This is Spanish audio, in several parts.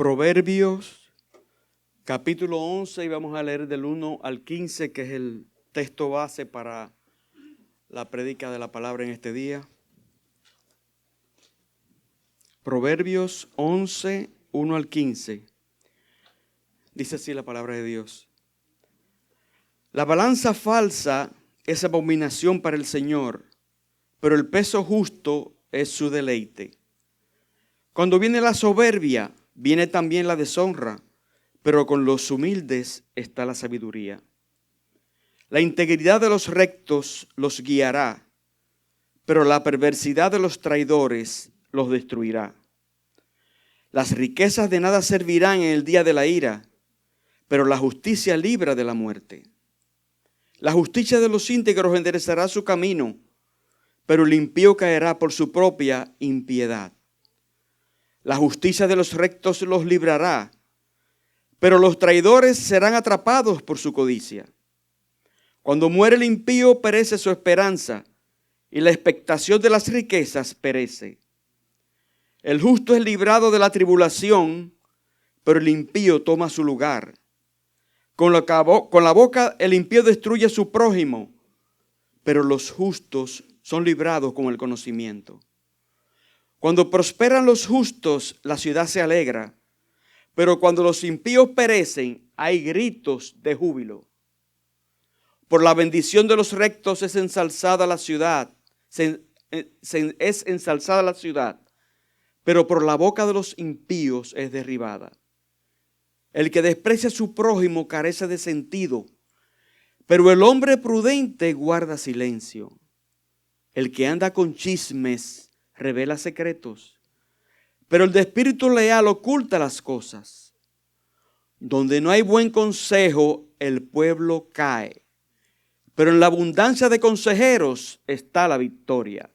Proverbios, capítulo 11, y vamos a leer del 1 al 15, que es el texto base para la prédica de la palabra en este día. Proverbios 11, 1 al 15. Dice así la palabra de Dios. La balanza falsa es abominación para el Señor, pero el peso justo es su deleite. Cuando viene la soberbia, viene también la deshonra, pero con los humildes está la sabiduría. La integridad de los rectos los guiará, pero la perversidad de los traidores los destruirá. Las riquezas de nada servirán en el día de la ira, pero la justicia libra de la muerte. La justicia de los íntegros enderezará su camino, pero el impío caerá por su propia impiedad. La justicia de los rectos los librará, pero los traidores serán atrapados por su codicia. Cuando muere el impío, perece su esperanza, y la expectación de las riquezas perece. El justo es librado de la tribulación, pero el impío toma su lugar. Con la boca el impío destruye a su prójimo, pero los justos son librados con el conocimiento. Cuando prosperan los justos, la ciudad se alegra, pero cuando los impíos perecen, hay gritos de júbilo. Por la bendición de los rectos es ensalzada la ciudad, es ensalzada la ciudad, pero por la boca de los impíos es derribada. El que desprecia a su prójimo carece de sentido, pero el hombre prudente guarda silencio. El que anda con chismes revela secretos, pero el de espíritu leal oculta las cosas. Donde no hay buen consejo, el pueblo cae, pero en la abundancia de consejeros está la victoria.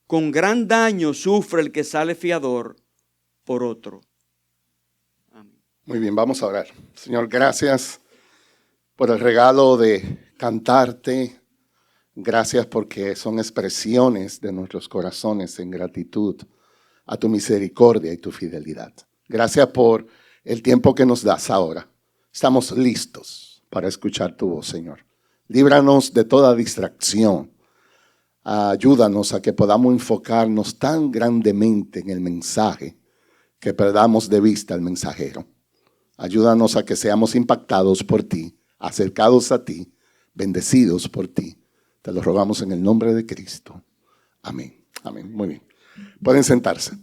Con gran daño sufre el que sale fiador por otro. Amén. Muy bien, vamos a orar. Señor, gracias por el regalo de cantarte. Gracias porque son expresiones de nuestros corazones en gratitud a tu misericordia y tu fidelidad. Gracias por el tiempo que nos das ahora. Estamos listos para escuchar tu voz, Señor. Líbranos de toda distracción. Ayúdanos a que podamos enfocarnos tan grandemente en el mensaje que perdamos de vista al mensajero. Ayúdanos a que seamos impactados por ti, acercados a ti, bendecidos por ti. Te lo rogamos en el nombre de Cristo. Amén. Amén. Muy bien. Pueden sentarse.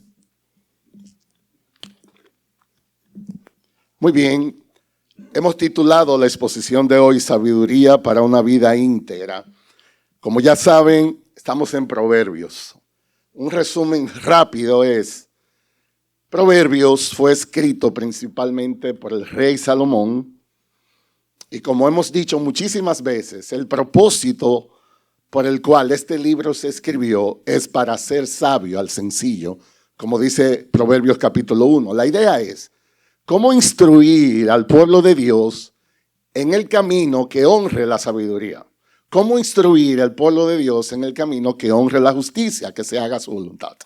Muy bien. Hemos titulado la exposición de hoy Sabiduría para una vida íntegra. Como ya saben, estamos en Proverbios. Un resumen rápido es: Proverbios fue escrito principalmente por el rey Salomón. Y como hemos dicho muchísimas veces, el propósito por el cual este libro se escribió es para hacer sabio al sencillo, como dice Proverbios capítulo 1. La idea es cómo instruir al pueblo de Dios en el camino que honre la sabiduría. Cómo instruir al pueblo de Dios en el camino que honre la justicia, que se haga su voluntad.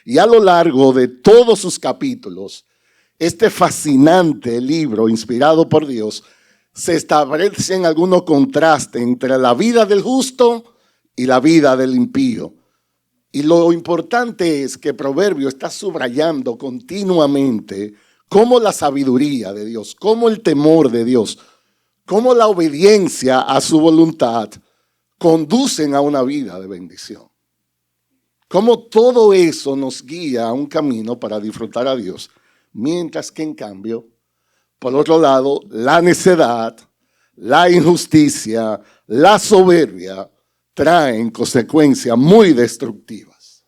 Y a lo largo de todos sus capítulos, este fascinante libro inspirado por Dios, se establecen algunos contrastes entre la vida del justo y la vida del impío. Y lo importante es que Proverbio está subrayando continuamente cómo la sabiduría de Dios, cómo el temor de Dios, cómo la obediencia a su voluntad conducen a una vida de bendición. Cómo todo eso nos guía a un camino para disfrutar a Dios, mientras que en cambio, por otro lado, la necedad, la injusticia, la soberbia traen consecuencias muy destructivas.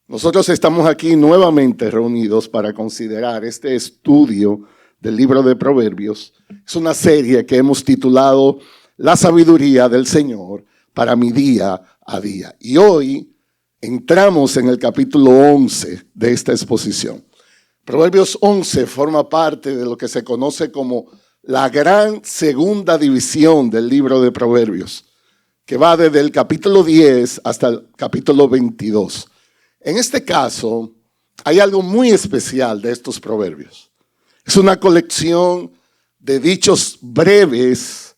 Nosotros estamos aquí nuevamente reunidos para considerar este estudio del libro de Proverbios. Es una serie que hemos titulado La sabiduría del Señor para mi día a día. Y hoy entramos en el capítulo 11 de esta exposición. Proverbios 11 forma parte de lo que se conoce como la gran segunda división del libro de Proverbios, que va desde el capítulo 10 hasta el capítulo 22. En este caso, Hay algo muy especial de estos proverbios. Es una colección de dichos breves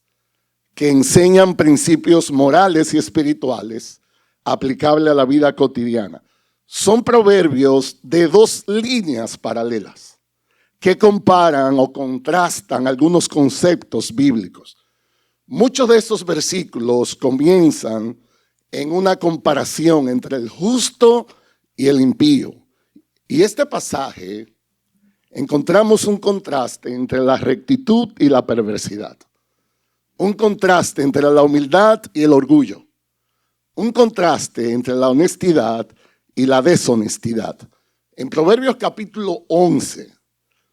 que enseñan principios morales y espirituales aplicables a la vida cotidiana. Son proverbios de dos líneas paralelas que comparan o contrastan algunos conceptos bíblicos. Muchos de estos versículos comienzan en una comparación entre el justo y el impío. Y este pasaje encontramos un contraste entre la rectitud y la perversidad. Un contraste entre la humildad y el orgullo. Un contraste entre la honestidad y la deshonestidad. En Proverbios capítulo 11,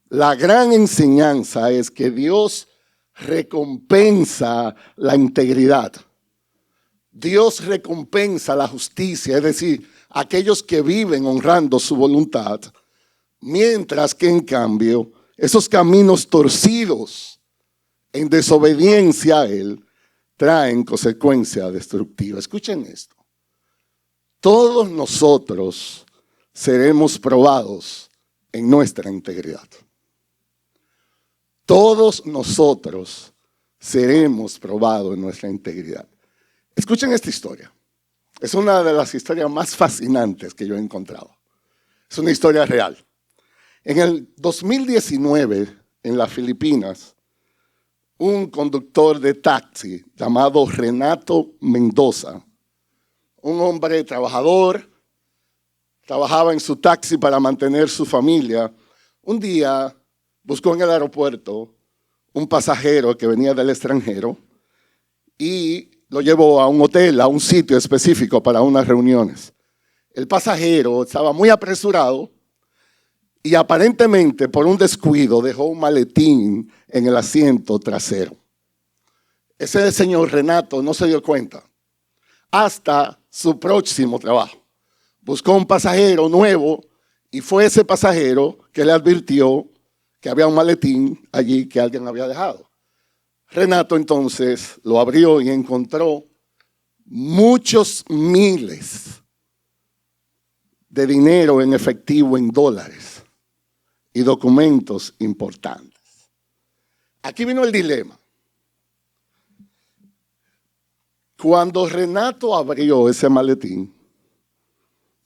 la gran enseñanza es que Dios recompensa la integridad. Dios recompensa la justicia, es decir, aquellos que viven honrando su voluntad, mientras que en cambio esos caminos torcidos en desobediencia a Él traen consecuencia destructiva. Escuchen esto. Todos nosotros seremos probados en nuestra integridad. Todos nosotros seremos probados en nuestra integridad. Escuchen esta historia. Es una de las historias más fascinantes que yo he encontrado. Es una historia real. En el 2019, en las Filipinas, un conductor de taxi llamado Renato Mendoza, un hombre trabajador, trabajaba en su taxi para mantener su familia. Un día buscó en el aeropuerto un pasajero que venía del extranjero y lo llevó a un hotel, a un sitio específico para unas reuniones. El pasajero estaba muy apresurado y aparentemente por un descuido dejó un maletín en el asiento trasero. Ese señor Renato no se dio cuenta hasta su próximo trabajo. Buscó un pasajero nuevo y fue ese pasajero que le advirtió que había un maletín allí que alguien había dejado. Renato entonces lo abrió y encontró muchos miles de dinero en efectivo en dólares y documentos importantes. Aquí vino el dilema. Cuando Renato abrió ese maletín,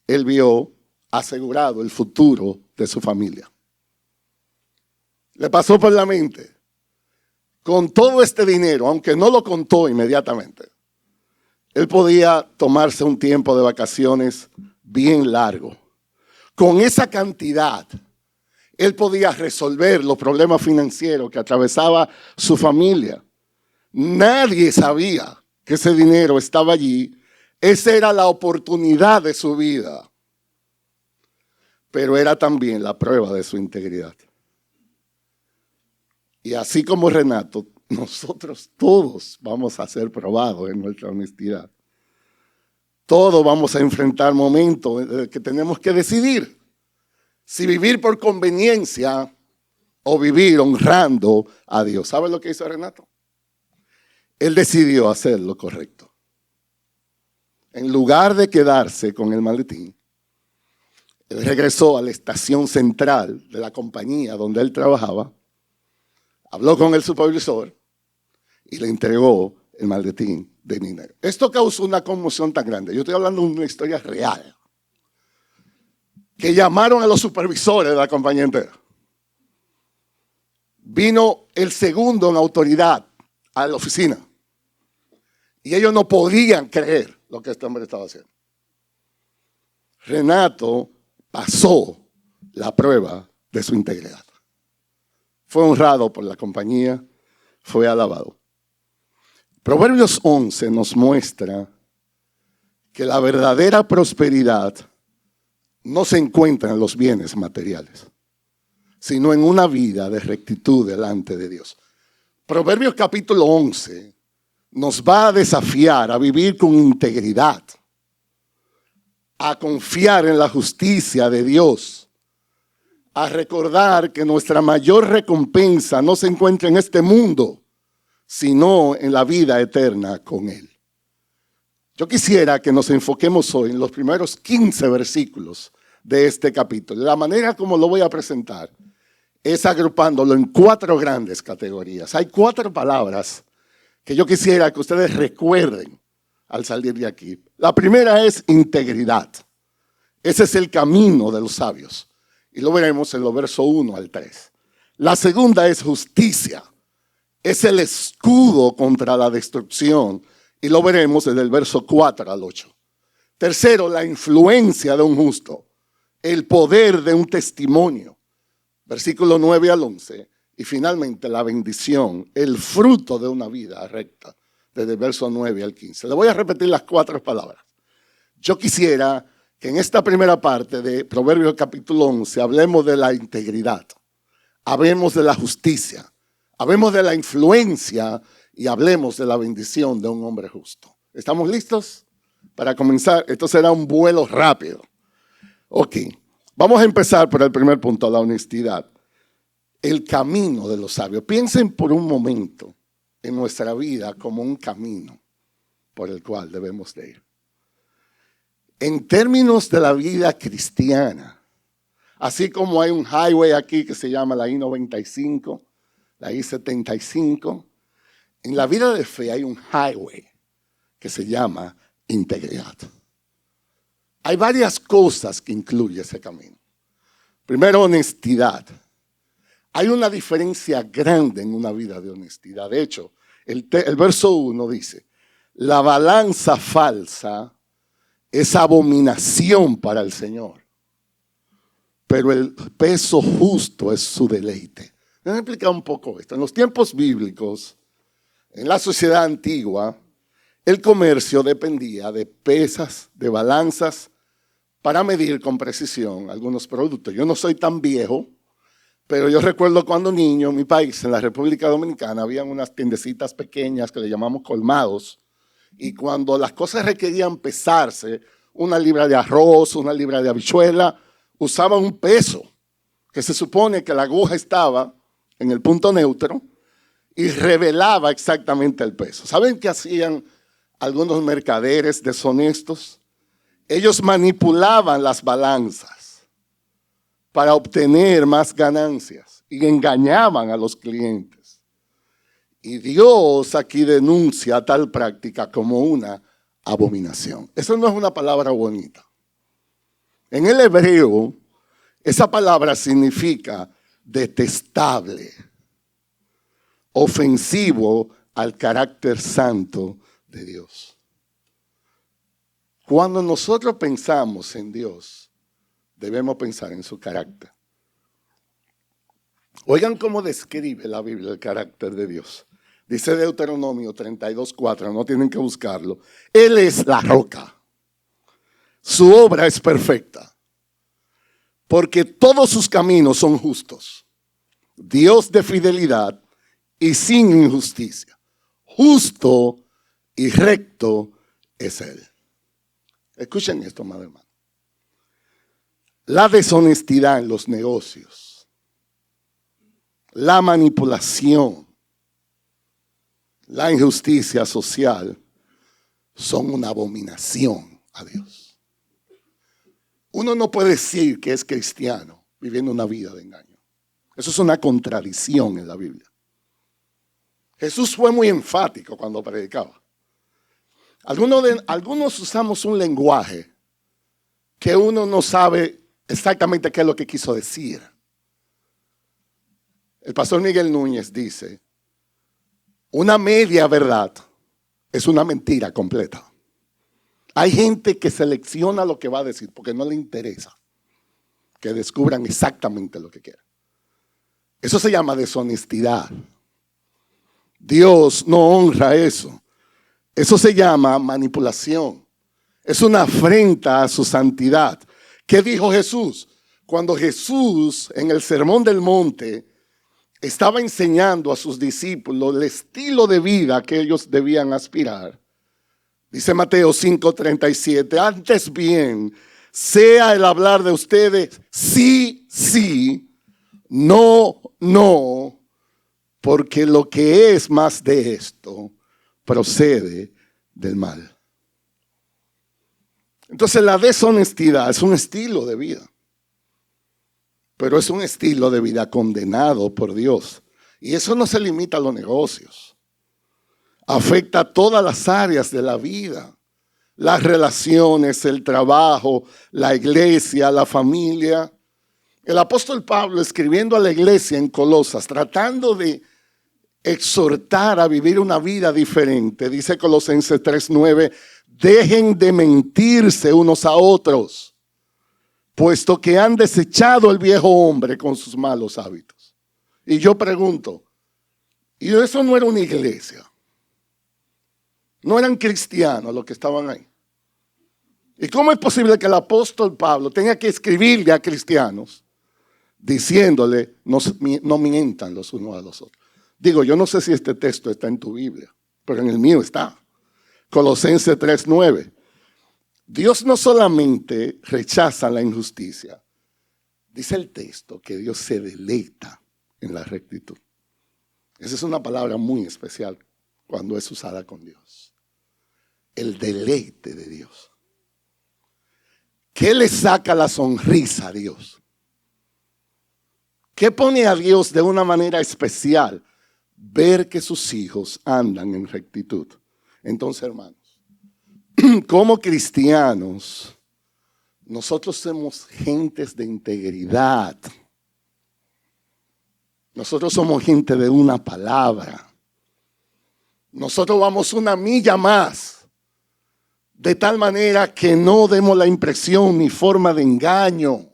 él vio asegurado el futuro de su familia. Le pasó por la mente, con todo este dinero, aunque no lo contó inmediatamente, él podía tomarse un tiempo de vacaciones bien largo. Con esa cantidad, él podía resolver los problemas financieros que atravesaba su familia. Nadie sabía que ese dinero estaba allí. Esa era la oportunidad de su vida. Pero era también la prueba de su integridad. Y así como Renato, nosotros todos vamos a ser probados en nuestra honestidad. Todos vamos a enfrentar momentos en que tenemos que decidir si vivir por conveniencia o vivir honrando a Dios. ¿Sabe lo que hizo Renato? Él decidió hacer lo correcto. En lugar de quedarse con el maletín, él regresó a la estación central de la compañía donde él trabajaba, habló con el supervisor y le entregó el maletín de dinero. Esto causó una conmoción tan grande. Yo estoy hablando de una historia real. Que llamaron a los supervisores de la compañía entera. Vino el segundo en autoridad a la oficina. Y ellos no podían creer lo que este hombre estaba haciendo. Renato pasó la prueba de su integridad. Fue honrado por la compañía, fue alabado. Proverbios 11 nos muestra que la verdadera prosperidad no se encuentra en los bienes materiales, sino en una vida de rectitud delante de Dios. Proverbios capítulo 11 nos va a desafiar a vivir con integridad, a confiar en la justicia de Dios, a recordar que nuestra mayor recompensa no se encuentra en este mundo, sino en la vida eterna con Él. Yo quisiera que nos enfoquemos hoy en los primeros 15 versículos de este capítulo. La manera como lo voy a presentar es agrupándolo en 4 grandes categorías. Hay 4 palabras que yo quisiera que ustedes recuerden al salir de aquí. La primera es integridad. Ese es el camino de los sabios. Y lo veremos en los versos 1 al 3. La segunda es justicia. Es el escudo contra la destrucción. Y lo veremos desde el verso 4 al 8. Tercero, la influencia de un justo. El poder de un testimonio. Versículo 9 al 11. Y finalmente la bendición, el fruto de una vida recta. Desde el verso 9 al 15. Le voy a repetir las 4 palabras. Yo quisiera que en esta primera parte de Proverbios capítulo 11 hablemos de la integridad. Hablemos de la justicia. Hablemos de la influencia y hablemos de la bendición de un hombre justo. ¿Estamos listos? Para comenzar, esto será un vuelo rápido. Ok, vamos a empezar por el primer punto, la honestidad. El camino de los sabios. Piensen por un momento en nuestra vida como un camino por el cual debemos de ir. En términos de la vida cristiana, así como hay un highway aquí que se llama la I-95, la I-75, en la vida de fe hay un highway que se llama integridad. Hay varias cosas que incluye ese camino. Primero, honestidad. Hay una diferencia grande en una vida de honestidad. De hecho, el verso 1 dice, la balanza falsa es abominación para el Señor, pero el peso justo es su deleite. Déjenme explicar un poco esto. En los tiempos bíblicos, en la sociedad antigua, el comercio dependía de pesas, de balanzas, para medir con precisión algunos productos. Yo no soy tan viejo, pero yo recuerdo cuando niño, en mi país, en la República Dominicana, habían unas tiendecitas pequeñas que le llamamos colmados, y cuando las cosas requerían pesarse, 1 libra de arroz, 1 libra de habichuela, usaban un peso, que se supone que la aguja estaba en el punto neutro y revelaba exactamente el peso. ¿Saben qué hacían algunos mercaderes deshonestos? Ellos manipulaban las balanzas para obtener más ganancias y engañaban a los clientes. Y Dios aquí denuncia tal práctica como una abominación. Eso no es una palabra bonita. En el hebreo, esa palabra significa detestable, ofensivo al carácter santo de Dios. Cuando nosotros pensamos en Dios, debemos pensar en su carácter. Oigan cómo describe la Biblia el carácter de Dios. Dice Deuteronomio 32:4, no tienen que buscarlo. Él es la roca. Su obra es perfecta, porque todos sus caminos son justos. Dios de fidelidad y sin injusticia. Justo y recto es Él. Escuchen esto, madre hermano. La deshonestidad en los negocios, la manipulación, la injusticia social son una abominación a Dios. Uno no puede decir que es cristiano viviendo una vida de engaño. Eso es una contradicción en la Biblia. Jesús fue muy enfático cuando predicaba. Algunos usamos un lenguaje que uno no sabe exactamente qué es lo que quiso decir. El pastor Miguel Núñez dice, una media verdad es una mentira completa. Hay gente que selecciona lo que va a decir porque no le interesa que descubran exactamente lo que quieren. Eso se llama deshonestidad. Dios no honra eso. Eso se llama manipulación. Es una afrenta a su santidad. ¿Qué dijo Jesús? Cuando Jesús en el Sermón del Monte estaba enseñando a sus discípulos el estilo de vida que ellos debían aspirar. Dice Mateo 5:37, antes bien, sea el hablar de ustedes sí, sí, no, no, porque lo que es más de esto procede del mal. Entonces la deshonestidad es un estilo de vida. Pero es un estilo de vida condenado por Dios. Y eso no se limita a los negocios. Afecta a todas las áreas de la vida. Las relaciones, el trabajo, la iglesia, la familia. El apóstol Pablo, escribiendo a la iglesia en Colosas, tratando de exhortar a vivir una vida diferente, dice Colosenses 3:9, dejen de mentirse unos a otros, puesto que han desechado el viejo hombre con sus malos hábitos. Y yo pregunto, ¿y eso no era una iglesia? ¿No eran cristianos los que estaban ahí? ¿Y cómo es posible que el apóstol Pablo tenga que escribirle a cristianos diciéndole no mientan los unos a los otros? Digo, yo no sé si este texto está en tu Biblia, pero en el mío está. Colosenses 3:9. Dios no solamente rechaza la injusticia, dice el texto que Dios se deleita en la rectitud. Esa es una palabra muy especial cuando es usada con Dios. El deleite de Dios. ¿Qué le saca la sonrisa a Dios? ¿Qué pone a Dios de una manera especial? Ver que sus hijos andan en rectitud. Entonces, hermanos, como cristianos, nosotros somos gentes de integridad. Nosotros somos gente de una palabra. Nosotros vamos una milla más. De tal manera que no demos la impresión ni forma de engaño.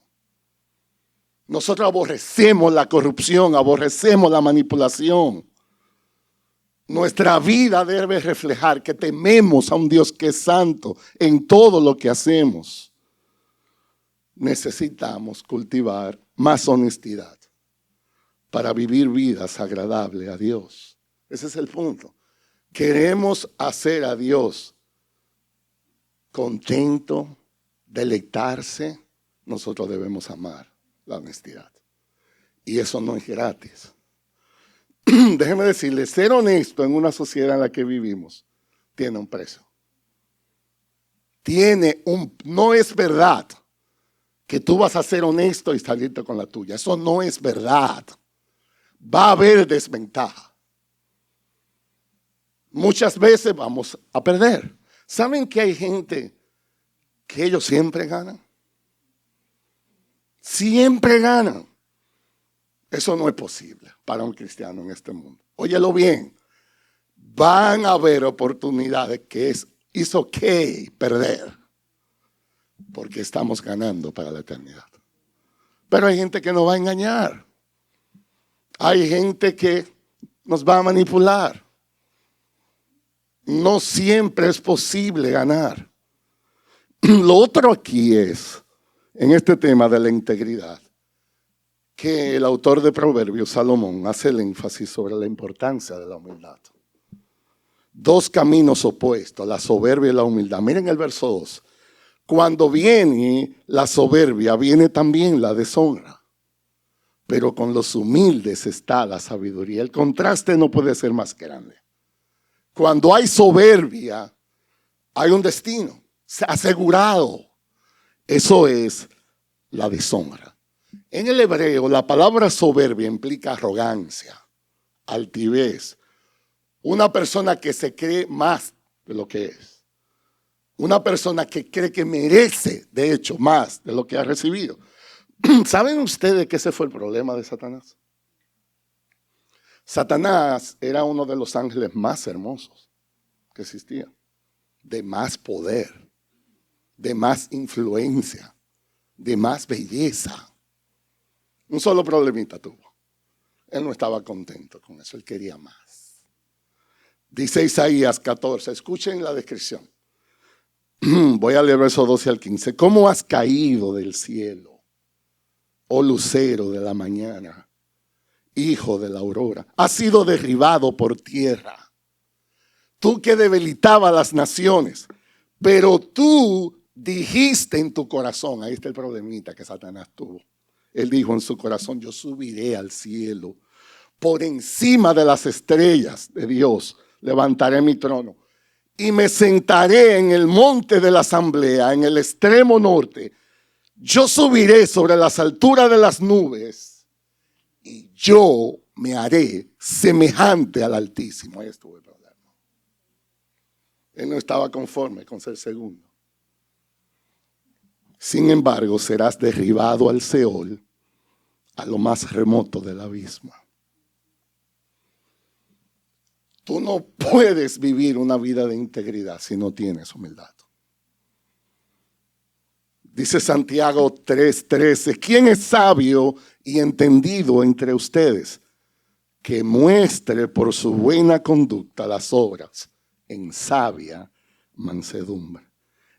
Nosotros aborrecemos la corrupción, aborrecemos la manipulación. Nuestra vida debe reflejar que tememos a un Dios que es santo en todo lo que hacemos. Necesitamos cultivar más honestidad para vivir vidas agradables a Dios. Ese es el punto. Queremos hacer a Dios contento, deleitarse, nosotros debemos amar la honestidad. Y eso no es gratis. Déjeme decirle, ser honesto en una sociedad en la que vivimos tiene un precio. No es verdad que tú vas a ser honesto y salirte con la tuya. Eso no es verdad. Va a haber desventaja. Muchas veces vamos a perder. ¿Saben que hay gente que ellos siempre ganan? Siempre ganan. Eso no es posible para un cristiano en este mundo. Óyelo bien. Van a haber oportunidades que es ok perder. Porque estamos ganando para la eternidad. Pero hay gente que nos va a engañar. Hay gente que nos va a manipular. No siempre es posible ganar. Lo otro aquí es, en este tema de la integridad, que el autor de Proverbios, Salomón, hace el énfasis sobre la importancia de la humildad. Dos caminos opuestos, la soberbia y la humildad. Miren el verso 2. Cuando viene la soberbia, viene también la deshonra. Pero con los humildes está la sabiduría. El contraste no puede ser más grande. Cuando hay soberbia, hay un destino asegurado. Eso es la deshonra. En el hebreo, la palabra soberbia implica arrogancia, altivez. Una persona que se cree más de lo que es. Una persona que cree que merece, de hecho, más de lo que ha recibido. ¿Saben ustedes que ese fue el problema de Satanás? Satanás era uno de los ángeles más hermosos que existían, de más poder, de más influencia, de más belleza. Un solo problemita tuvo. Él no estaba contento con eso, él quería más. Dice Isaías 14, escuchen la descripción. Voy a leer versos 12 al 15. ¿Cómo has caído del cielo, oh lucero de la mañana? Hijo de la aurora, has sido derribado por tierra. Tú que debilitabas las naciones, pero tú dijiste en tu corazón, ahí está el problemita que Satanás tuvo. Él dijo en su corazón, yo subiré al cielo, por encima de las estrellas de Dios, levantaré mi trono. y me sentaré en el monte de la asamblea, en el extremo norte. Yo subiré sobre las alturas de las nubes y yo me haré semejante al Altísimo. Ahí estuvo el problema. Él no estaba conforme con ser segundo. Sin embargo, serás derribado al Seol, a lo más remoto del abismo. Tú no puedes vivir una vida de integridad si no tienes humildad. Dice Santiago 3:13, ¿quién es sabio y entendido entre ustedes? Que muestre por su buena conducta las obras en sabia mansedumbre.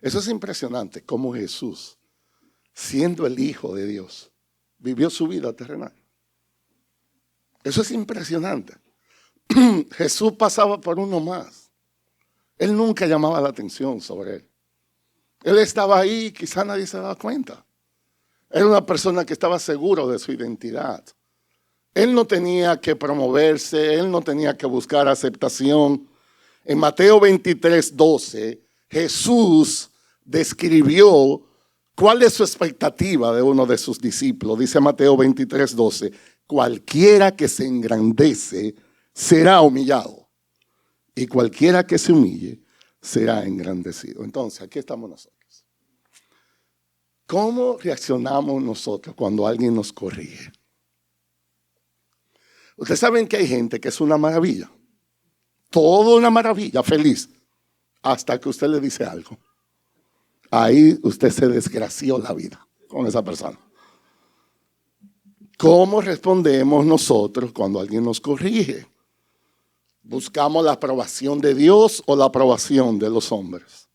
Eso es impresionante, cómo Jesús, siendo el Hijo de Dios, vivió su vida terrenal. Eso es impresionante. Jesús pasaba por uno más. Él nunca llamaba la atención sobre él. Él estaba ahí, quizá nadie se daba cuenta. Era una persona que estaba seguro de su identidad. Él no tenía que promoverse, él no tenía que buscar aceptación. En Mateo 23:12, Jesús describió cuál es su expectativa de uno de sus discípulos. Dice Mateo 23:12, cualquiera que se engrandece será humillado, y cualquiera que se humille será engrandecido. Entonces, aquí estamos nosotros. ¿Cómo reaccionamos nosotros cuando alguien nos corrige? Ustedes saben que hay gente que es una maravilla. Toda una maravilla, feliz, hasta que usted le dice algo. Ahí usted se desgració la vida con esa persona. ¿Cómo respondemos nosotros cuando alguien nos corrige? ¿Buscamos la aprobación de Dios o la aprobación de los hombres?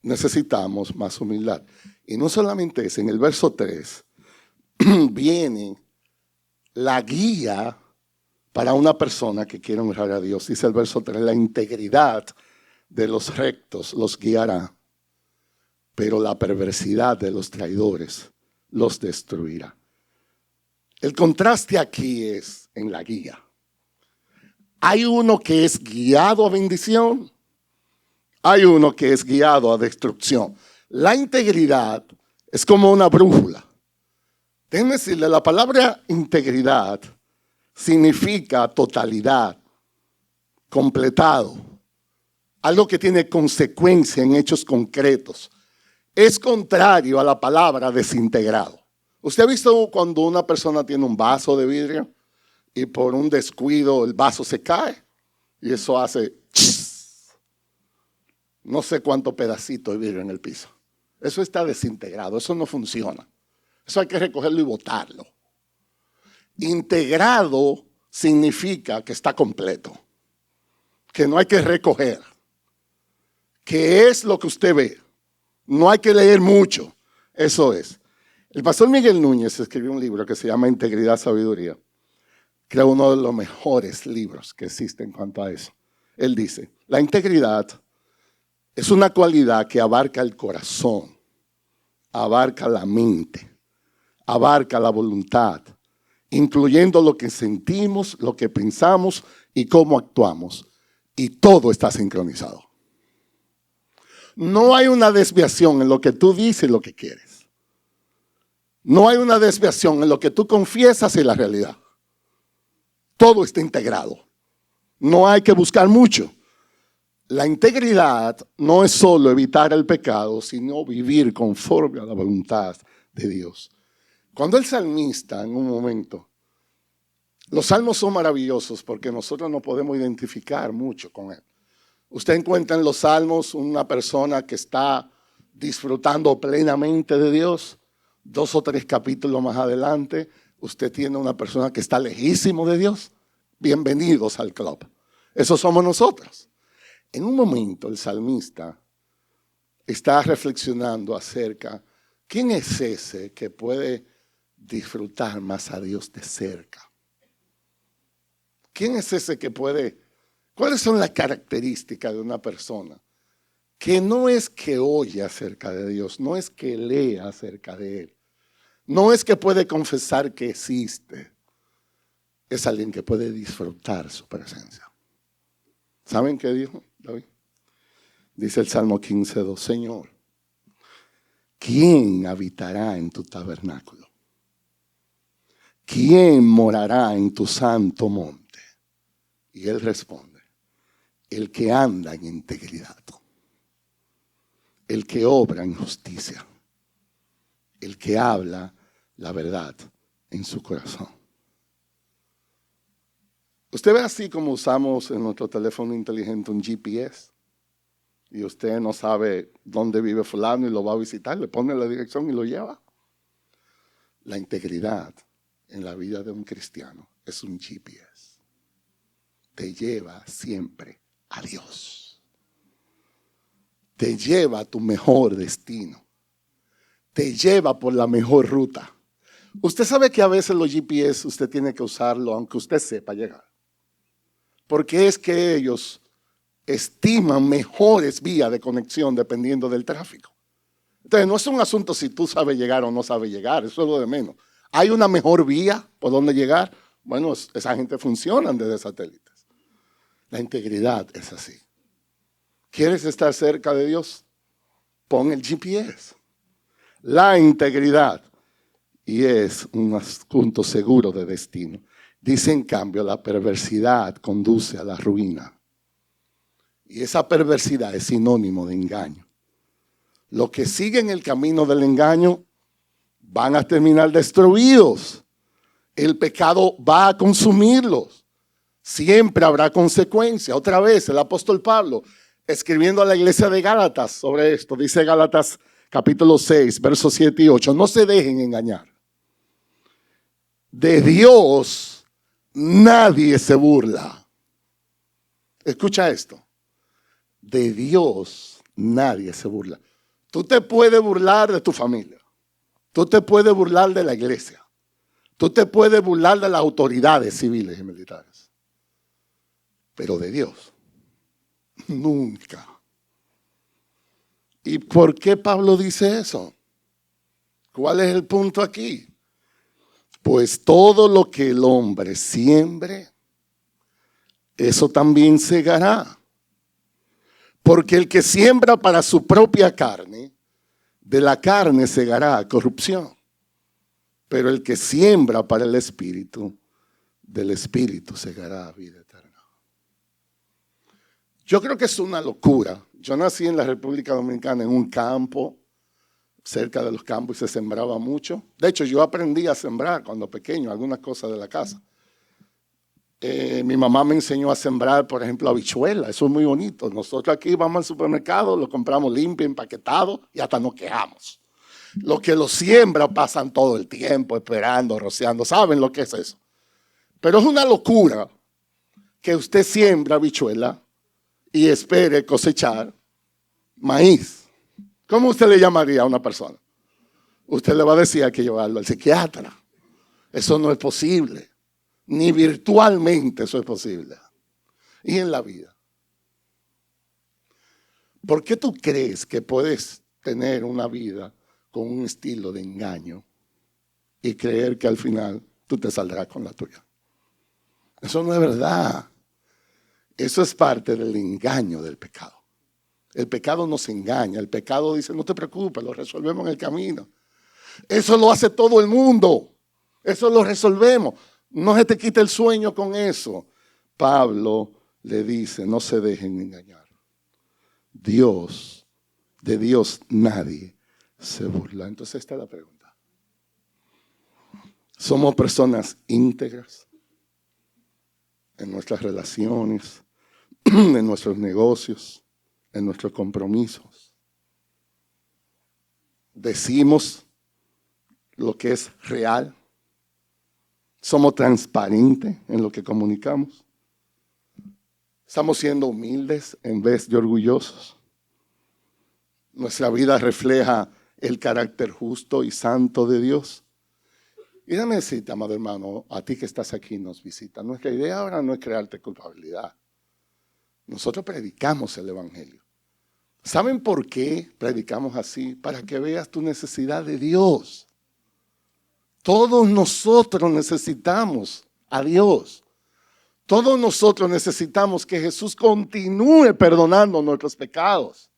Necesitamos más humildad. Y no solamente eso, en el verso 3 viene la guía para una persona que quiere honrar a Dios. Dice el verso 3, la integridad de los rectos los guiará, pero la perversidad de los traidores los destruirá. El contraste aquí es en la guía. Hay uno que es guiado a bendición, hay uno que es guiado a destrucción. La integridad es como una brújula. Déjenme decirle, la palabra integridad significa totalidad, completado, algo que tiene consecuencia en hechos concretos. Es contrario a la palabra desintegrado. ¿Usted ha visto cuando una persona tiene un vaso de vidrio y por un descuido el vaso se cae? Y eso hace no sé cuántos pedacitos de vidrio en el piso. Eso está desintegrado, eso no funciona. Eso hay que recogerlo y botarlo. Integrado significa que está completo, que no hay que recoger, que es lo que usted ve. No hay que leer mucho, eso es. El pastor Miguel Núñez escribió un libro que se llama Integridad, Sabiduría. Creo uno de los mejores libros que existen en cuanto a eso. Él dice, la integridad es una cualidad que abarca el corazón, abarca la mente, abarca la voluntad, incluyendo lo que sentimos, lo que pensamos y cómo actuamos. Y todo está sincronizado. No hay una desviación en lo que tú dices y lo que quieres. No hay una desviación en lo que tú confiesas y la realidad. Todo está integrado. No hay que buscar mucho. La integridad no es solo evitar el pecado, sino vivir conforme a la voluntad de Dios. Cuando el salmista, en un momento, los salmos son maravillosos porque nosotros no podemos identificar mucho con él. Usted encuentra en los salmos una persona que está disfrutando plenamente de Dios. 2 o 3 capítulos más adelante, usted tiene una persona que está lejísimo de Dios. Bienvenidos al club. Eso somos nosotros. En un momento el salmista está reflexionando acerca, ¿quién es ese que puede disfrutar más a Dios de cerca? ¿Quién es ese que puede? ¿Cuáles son las características de una persona que no es que oye acerca de Dios, no es que lee acerca de Él, no es que puede confesar que existe, es alguien que puede disfrutar su presencia? ¿Saben qué dijo David? Dice el Salmo 15:2, Señor, ¿quién habitará en tu tabernáculo? ¿Quién morará en tu santo monte? Y él responde, el que anda en integridad, el que obra en justicia, el que habla la verdad en su corazón. Usted ve así como usamos en nuestro teléfono inteligente un GPS y usted no sabe dónde vive fulano y lo va a visitar, le pone la dirección y lo lleva. La integridad en la vida de un cristiano es un GPS. Te lleva siempre a Dios. Te lleva a tu mejor destino. Te lleva por la mejor ruta. Usted sabe que a veces los GPS usted tiene que usarlo aunque usted sepa llegar. Porque es que ellos estiman mejores vías de conexión dependiendo del tráfico. Entonces no es un asunto si tú sabes llegar o no sabes llegar, eso es lo de menos. ¿Hay una mejor vía por donde llegar? Bueno, esa gente funciona desde satélites. La integridad es así. ¿Quieres estar cerca de Dios? Pon el GPS. La integridad. Y es un punto seguro de destino. Dice en cambio, la perversidad conduce a la ruina. Y esa perversidad es sinónimo de engaño. Los que siguen el camino del engaño van a terminar destruidos. El pecado va a consumirlos. Siempre habrá consecuencias. Otra vez, el apóstol Pablo, escribiendo a la iglesia de Gálatas sobre esto, dice Gálatas capítulo 6, versos 7 y 8, no se dejen engañar. De Dios nadie se burla. Escucha esto. De Dios nadie se burla. Tú te puedes burlar de tu familia. Tú te puedes burlar de la iglesia. Tú te puedes burlar de las autoridades civiles y militares. Pero de Dios, nunca. ¿Y por qué Pablo dice eso? ¿Cuál es el punto aquí? Pues todo lo que el hombre siembre, eso también segará. Porque el que siembra para su propia carne, de la carne segará corrupción. Pero el que siembra para el Espíritu, del Espíritu segará vida eterna. Yo creo que es una locura. Yo nací en la República Dominicana en un campo, cerca de los campos, y se sembraba mucho. De hecho, yo aprendí a sembrar cuando pequeño, algunas cosas de la casa. Mi mamá me enseñó a sembrar, por ejemplo, habichuelas. Eso es muy bonito. Nosotros aquí vamos al supermercado, lo compramos limpio, empaquetado y hasta nos quejamos. Los que lo siembran pasan todo el tiempo esperando, rociando. ¿Saben lo que es eso? Pero es una locura que usted siembra habichuela y espere cosechar maíz. ¿Cómo usted le llamaría a una persona? Usted le va a decir que hay que llevarlo al psiquiatra. Eso no es posible. Ni virtualmente eso es posible. Y en la vida. ¿Por qué tú crees que puedes tener una vida con un estilo de engaño y creer que al final tú te saldrás con la tuya? Eso no es verdad. Eso es parte del engaño del pecado. El pecado nos engaña. El pecado dice, no te preocupes, lo resolvemos en el camino. Eso lo hace todo el mundo. Eso lo resolvemos. No se te quite el sueño con eso. Pablo le dice, no se dejen engañar. Dios, de Dios nadie se burla. Entonces esta es la pregunta. ¿Somos personas íntegras en nuestras relaciones, en nuestros negocios, en nuestros compromisos? ¿Decimos lo que es real? ¿Somos transparentes en lo que comunicamos? ¿Estamos siendo humildes en vez de orgullosos? ¿Nuestra vida refleja el carácter justo y santo de Dios? Y déjame decirte, amado hermano, a ti que estás aquí nos visita. Nuestra idea ahora no es crearte culpabilidad. Nosotros predicamos el Evangelio. ¿Saben por qué predicamos así? Para que veas tu necesidad de Dios. Todos nosotros necesitamos a Dios. Todos nosotros necesitamos que Jesús continúe perdonando nuestros pecados.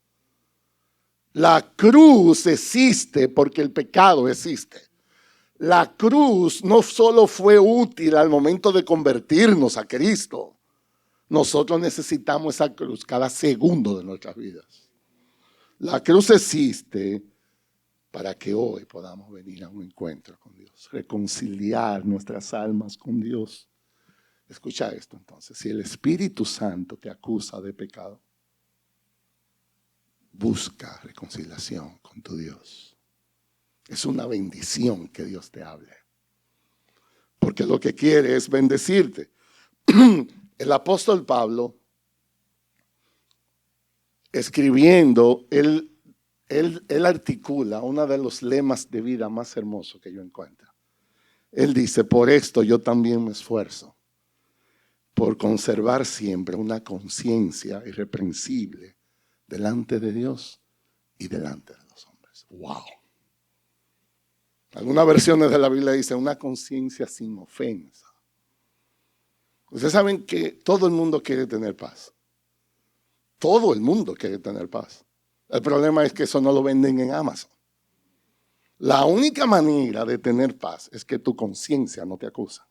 La cruz existe porque el pecado existe. La cruz no solo fue útil al momento de convertirnos a Cristo. Nosotros necesitamos esa cruz cada segundo de nuestras vidas. La cruz existe para que hoy podamos venir a un encuentro con Dios, reconciliar nuestras almas con Dios. Escucha esto entonces, si el Espíritu Santo te acusa de pecado, busca reconciliación con tu Dios. Es una bendición que Dios te hable, porque lo que quiere es bendecirte. El apóstol Pablo, escribiendo, él articula uno de los lemas de vida más hermosos que yo encuentro. Él dice, por esto yo también me esfuerzo, por conservar siempre una conciencia irreprensible delante de Dios y delante de los hombres. ¡Wow! Algunas versiones de la Biblia dicen una conciencia sin ofensa. Ustedes saben que todo el mundo quiere tener paz. Todo el mundo quiere tener paz. El problema es que eso no lo venden en Amazon. La única manera de tener paz es que tu conciencia no te acusa.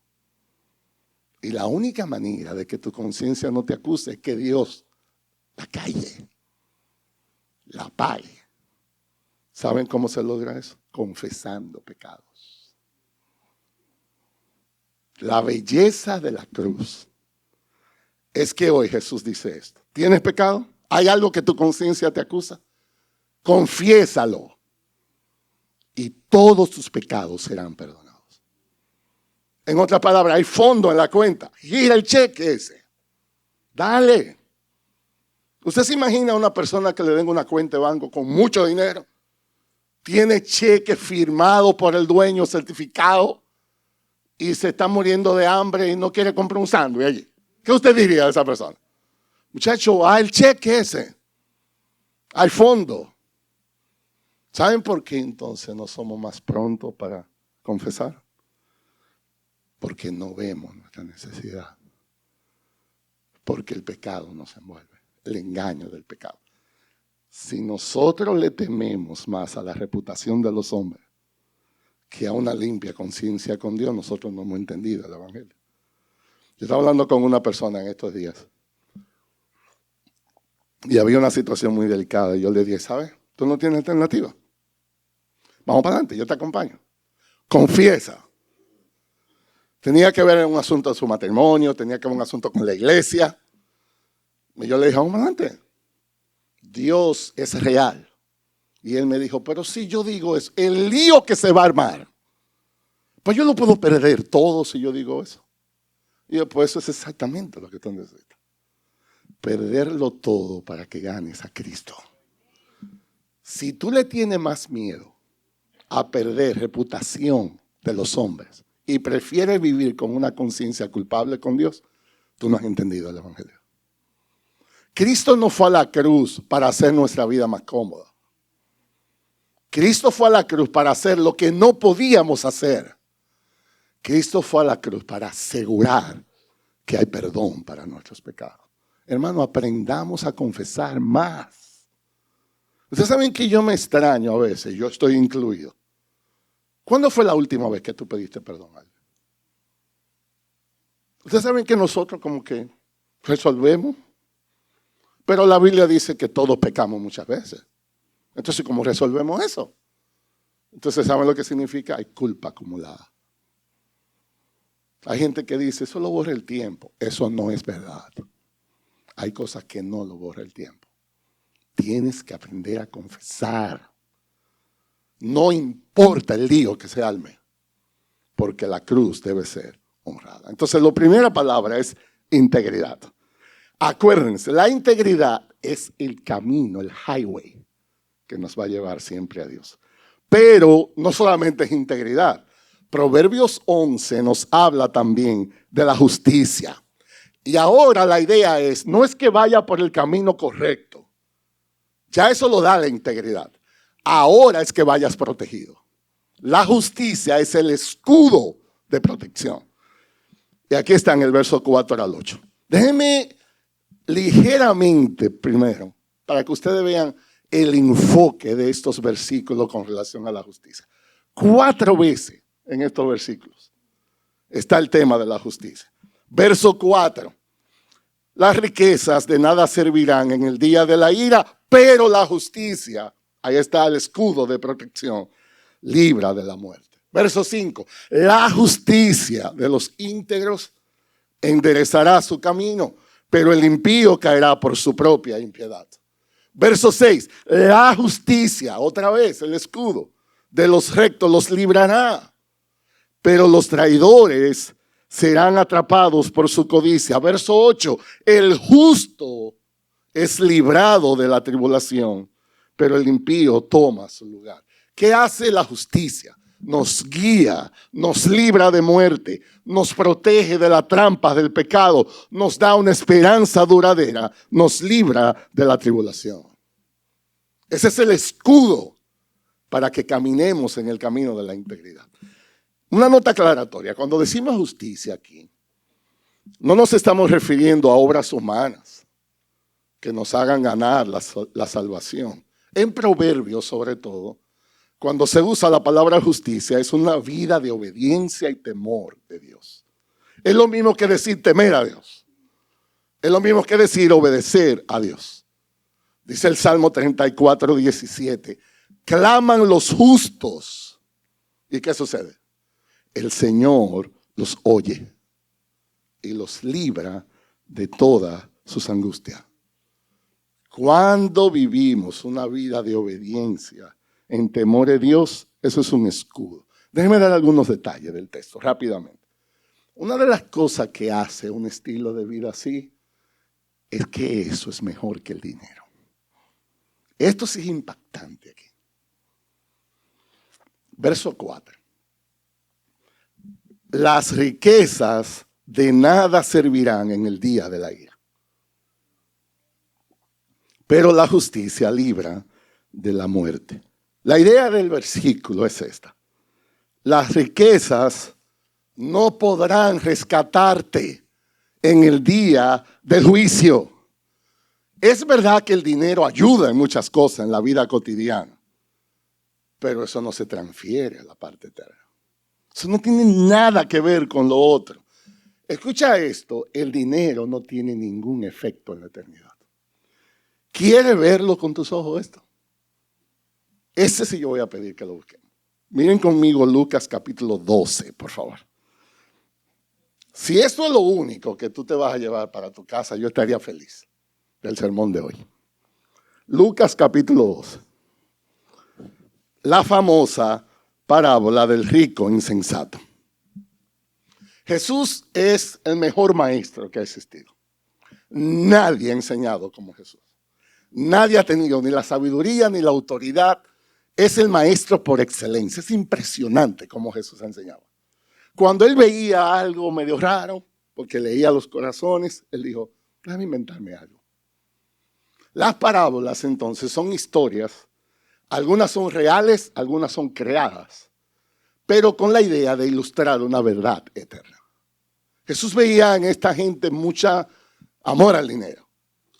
Y la única manera de que tu conciencia no te acuse es que Dios la calle, la apague. ¿Saben cómo se logra eso? Confesando pecados. La belleza de la cruz es que hoy Jesús dice esto. ¿Tienes pecado? ¿Hay algo que tu conciencia te acusa? Confiésalo y todos tus pecados serán perdonados. En otras palabras, hay fondo en la cuenta. Gira el cheque ese. Dale. ¿Usted se imagina a una persona que le den una cuenta de banco con mucho dinero? Tiene cheque firmado por el dueño, certificado, y se está muriendo de hambre y no quiere comprar un sándwich allí. ¿Qué usted diría de esa persona? Muchacho, el cheque ese. Hay fondo. ¿Saben por qué entonces no somos más prontos para confesar? Porque no vemos nuestra necesidad. Porque el pecado nos envuelve. El engaño del pecado. Si nosotros le tememos más a la reputación de los hombres que a una limpia conciencia con Dios, nosotros no hemos entendido el Evangelio. Yo estaba hablando con una persona en estos días y había una situación muy delicada y yo le dije, ¿sabes? Tú no tienes alternativa. Vamos para adelante, yo te acompaño. Confiesa. Tenía que ver un asunto de su matrimonio, tenía que ver un asunto con la iglesia. Y yo le dije, vamos adelante. Dios es real. Y él me dijo, pero si yo digo eso, el lío que se va a armar. Pues yo no puedo perder todo si yo digo eso. Y yo, pues eso es exactamente lo que tú necesitas. Perderlo todo para que ganes a Cristo. Si tú le tienes más miedo a perder reputación de los hombres y prefieres vivir con una conciencia culpable con Dios, tú no has entendido el Evangelio. Cristo no fue a la cruz para hacer nuestra vida más cómoda. Cristo fue a la cruz para hacer lo que no podíamos hacer. Cristo fue a la cruz para asegurar que hay perdón para nuestros pecados. Hermano, aprendamos a confesar más. Ustedes saben que yo me extraño a veces, yo estoy incluido. ¿Cuándo fue la última vez que tú pediste perdón a alguien? Ustedes saben que nosotros como que resolvemos, pero la Biblia dice que todos pecamos muchas veces. Entonces, ¿cómo resolvemos eso? Entonces, ¿saben lo que significa? Hay culpa acumulada. Hay gente que dice, eso lo borra el tiempo. Eso no es verdad. Hay cosas que no lo borra el tiempo. Tienes que aprender a confesar. No importa el lío que se arme, porque la cruz debe ser honrada. Entonces, la primera palabra es integridad. Acuérdense, la integridad es el camino, el highway que nos va a llevar siempre a Dios. Pero no solamente es integridad. Proverbios 11 nos habla también de la justicia. Y ahora la idea es, no es que vaya por el camino correcto. Ya eso lo da la integridad. Ahora es que vayas protegido. La justicia es el escudo de protección. Y aquí está en el verso 4 al 8. Déjenme ligeramente primero, para que ustedes vean el enfoque de estos versículos con relación a la justicia. 4 veces en estos versículos está el tema de la justicia. Verso 4. Las riquezas de nada servirán en el día de la ira, pero la justicia, ahí está el escudo de protección, libra de la muerte. Verso 5. La justicia de los íntegros enderezará su camino, pero el impío caerá por su propia impiedad. Verso 6. La justicia, otra vez el escudo, de los rectos los librará, pero los traidores serán atrapados por su codicia. Verso 8. El justo es librado de la tribulación, pero el impío toma su lugar. ¿Qué hace la justicia? Nos guía, nos libra de muerte, nos protege de la trampa del pecado, nos da una esperanza duradera, nos libra de la tribulación. Ese es el escudo para que caminemos en el camino de la integridad. Una nota aclaratoria, cuando decimos justicia aquí, no nos estamos refiriendo a obras humanas que nos hagan ganar la salvación. En Proverbios, sobre todo, cuando se usa la palabra justicia, es una vida de obediencia y temor de Dios. Es lo mismo que decir temer a Dios. Es lo mismo que decir obedecer a Dios. Dice el Salmo 34, 17. Claman los justos. ¿Y qué sucede? El Señor los oye y los libra de todas sus angustias. Cuando vivimos una vida de obediencia en temor de Dios, eso es un escudo. Déjenme dar algunos detalles del texto rápidamente. Una de las cosas que hace un estilo de vida así es que eso es mejor que el dinero. Esto sí es impactante aquí. Verso 4. Las riquezas de nada servirán en el día de la ira, pero la justicia libra de la muerte. La idea del versículo es esta. Las riquezas no podrán rescatarte en el día del juicio. Es verdad que el dinero ayuda en muchas cosas en la vida cotidiana, pero eso no se transfiere a la parte eterna. Eso no tiene nada que ver con lo otro. Escucha esto, el dinero no tiene ningún efecto en la eternidad. ¿Quiere verlo con tus ojos esto? Ese sí yo voy a pedir que lo busquemos. Miren conmigo Lucas capítulo 12, por favor. Si esto es lo único que tú te vas a llevar para tu casa, yo estaría feliz del sermón de hoy. Lucas capítulo 12. La famosa parábola del rico insensato. Jesús es el mejor maestro que ha existido. Nadie ha enseñado como Jesús. Nadie ha tenido ni la sabiduría ni la autoridad. Es el maestro por excelencia. Es impresionante cómo Jesús enseñaba. Cuando él veía algo medio raro, porque leía los corazones, él dijo, déjame inventarme algo. Las parábolas entonces son historias. Algunas son reales, algunas son creadas, pero con la idea de ilustrar una verdad eterna. Jesús veía en esta gente mucha amor al dinero.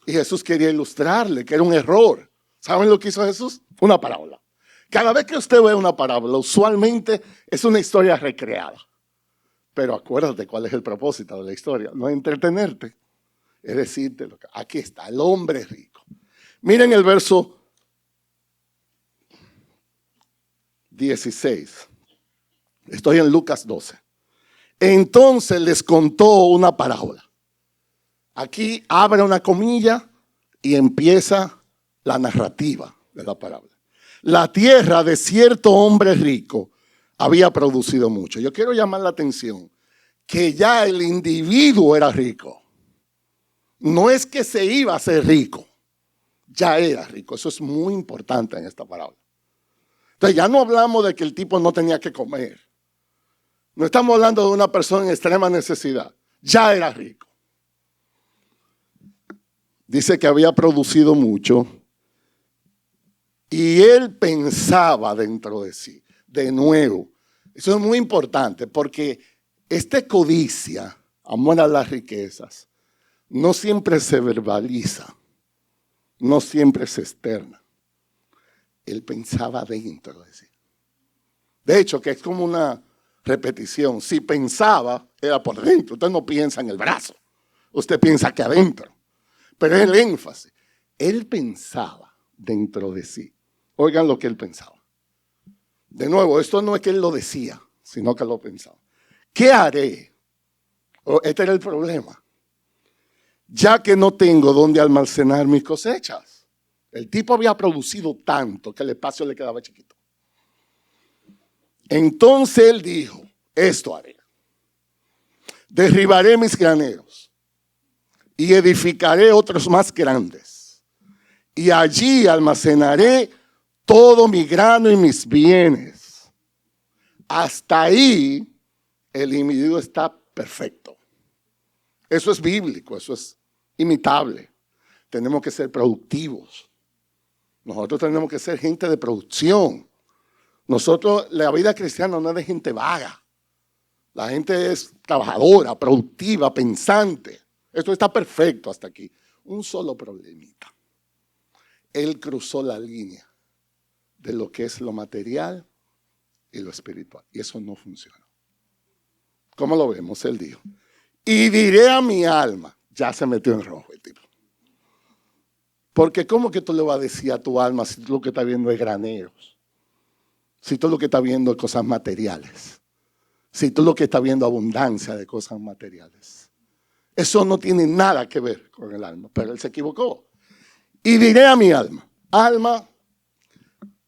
Y Jesús quería ilustrarle que era un error. ¿Saben lo que hizo Jesús? Una parábola. Cada vez que usted ve una parábola, usualmente es una historia recreada. Pero acuérdate cuál es el propósito de la historia. No es entretenerte, es decirte, aquí está, el hombre rico. Miren el verso 16. Estoy en Lucas 12. Entonces les contó una parábola. Aquí abre una comilla y empieza la narrativa de la parábola. La tierra de cierto hombre rico había producido mucho. Yo quiero llamar la atención que ya el individuo era rico. No es que se iba a ser rico, ya era rico. Eso es muy importante en esta parábola. Entonces ya no hablamos de que el tipo no tenía que comer. No estamos hablando de una persona en extrema necesidad. Ya era rico. Dice que había producido mucho y él pensaba dentro de sí. De nuevo, eso es muy importante porque esta codicia amor a las riquezas, no siempre se verbaliza, no siempre se externa. Él pensaba dentro de sí. De hecho, que es como una repetición. Si pensaba, era por dentro. Usted no piensa en el brazo. Usted piensa que adentro. Pero es el énfasis. Él pensaba dentro de sí. Oigan lo que él pensaba. De nuevo, esto no es que él lo decía, sino que lo pensaba. ¿Qué haré? Este era el problema. Ya que no tengo dónde almacenar mis cosechas. El tipo había producido tanto que el espacio le quedaba chiquito. Entonces él dijo, esto haré. Derribaré mis graneros y edificaré otros más grandes. Y allí almacenaré todo mi grano y mis bienes. Hasta ahí el individuo está perfecto. Eso es bíblico, eso es imitable. Tenemos que ser productivos. Nosotros tenemos que ser gente de producción. Nosotros, la vida cristiana no es de gente vaga. La gente es trabajadora, productiva, pensante. Esto está perfecto hasta aquí. Un solo problemita. Él cruzó la línea de lo que es lo material y lo espiritual. Y eso no funciona. ¿Cómo lo vemos? Él dijo, y diré a mi alma, ya se metió en rojo el tipo. Porque ¿cómo que tú le vas a decir a tu alma si tú lo que estás viendo es graneros? Si tú lo que estás viendo es cosas materiales. Si tú lo que estás viendo es abundancia de cosas materiales. Eso no tiene nada que ver con el alma, pero él se equivocó. Y diré a mi alma, alma,